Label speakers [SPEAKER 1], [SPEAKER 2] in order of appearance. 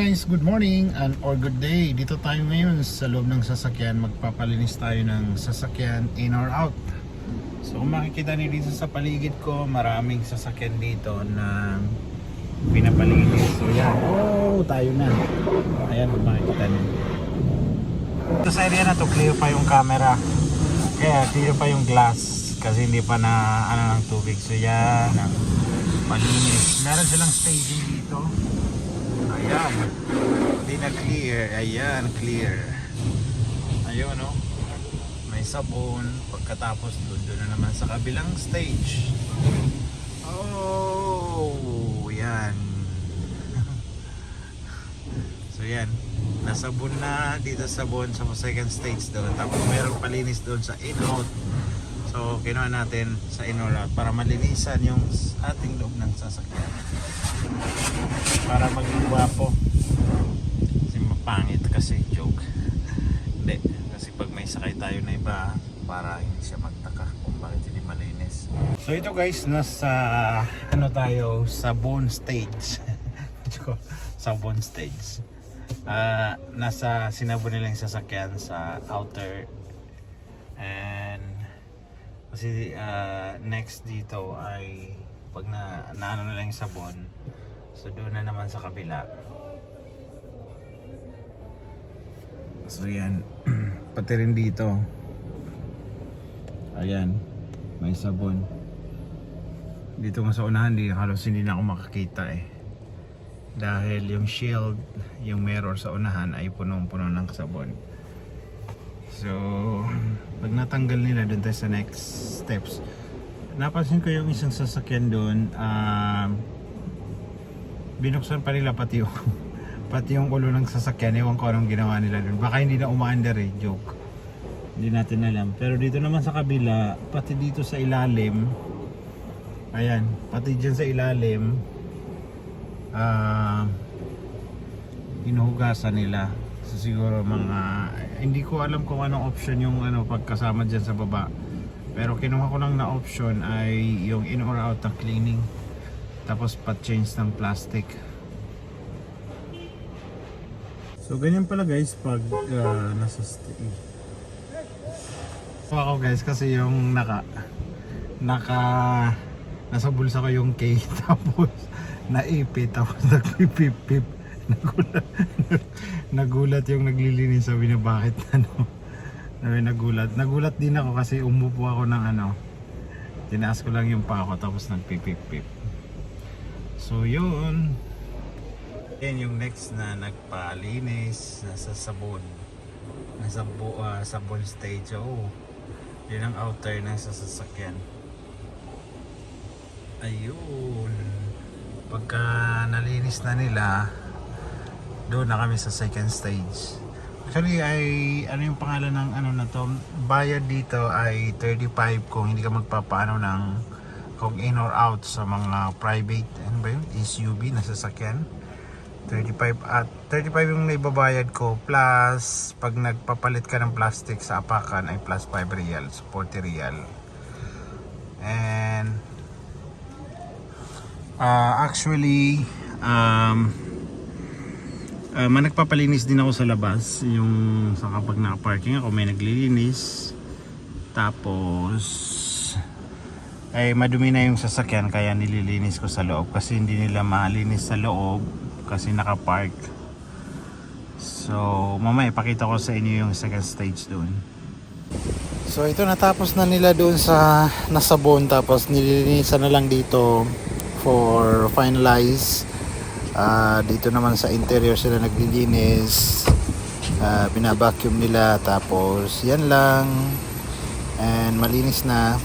[SPEAKER 1] Guys, good morning and or good day. Dito tayo ngayon sa loob ng sasakyan. Magpapalinis tayo ng sasakyan in or out. So kung makikita niyo dito sa paligid ko, maraming sasakyan dito na pinapalinis. So yan, tayo na. Ayan, kung makikita niyo. Ito sa area na to, clear pa yung camera. Kaya clear pa yung glass kasi hindi pa na ng tubig. So yan, malinis. Meron silang staging dito. Ayan, hindi na clear. Ayan, clear. Ayun, no? May sabon. Pagkatapos doon na naman sa kabilang stage. Oh, yan. So yan, nasabon na dito sabon sa second stage doon. Tapos mayroong palinis doon sa in-out. So kinuha natin sa in-out para malinisan yung ating loob ng sasakyan, para maging gwapo. Kasi mapangit kasi, joke. Hindi, kasi pag may sakay tayo na iba, para hindi siya magtaka kung bakit hindi malinis. So ito guys, nasa tayo, sabon stage. Sabon stage. Nasa sinabon nila yung sasakyan sa outer, and kasi next dito ay pag naano nila yung sabon, so doon na naman sa kabila. So yan, pati rin dito, ayan, may sabon. Dito nga sa unahan, halos hindi na ako makakita dahil yung shield, yung mirror sa unahan ay punong-puno ng sabon. So pag natanggal nila, doon tayo sa next steps. Napansin ko yung isang sasakyan doon, binuksan pa nila pati yung ulo ng sasakyan. Ewan ko anong ginawa nila doon. Baka hindi na umaandar joke. Hindi natin alam. Pero dito naman sa kabila, pati dito sa ilalim, ayan, pati dyan sa ilalim, hinuhugasan nila. So siguro mga, hindi ko alam kung anong option yung pagkasama dyan sa baba. Pero kinuha ko lang na option ay yung in or out ng cleaning, tapos pa-change ng plastic. So ganyan pala guys pag nasa stay. So ako guys, kasi yung nasa bulsa ko yung K, tapos naipit, tapos nagpipip-pip. Nagulat yung naglilinis, sabi na bakit nagulat din ako kasi umupo ako ng tinaas ko lang yung paa ko, tapos nagpipip-pip. So yun, yan yung next na nagpalinis, nasa sabon, sabon stage. Yun ang outer ng sasakyan. Ayun, pagka nalinis na nila, doon na kami sa second stage. Actually ay yung pangalan ng na to, bayad dito ay 35 kung hindi ka magpapaano ng kung in or out sa mga private SUV na sasakyan. 35 at 35 yung naibabayad ko, plus pag nagpapalit ka ng plastic sa apakan ay plus 5 reals, 40 real. And actually nagpapalinis din ako sa labas, yung sa kapag naka-parking ako may naglilinis, tapos ay madumi na yung sasakyan kaya nililinis ko sa loob kasi hindi nila malinis sa loob kasi naka-park. So mamaya ipakita ko sa inyo yung second stage doon. So ito, natapos na nila doon sa nasabon, tapos nililinisan na lang dito for finalize. Dito naman sa interior sila naglilinis, binabacuum nila, tapos yan lang, and malinis na.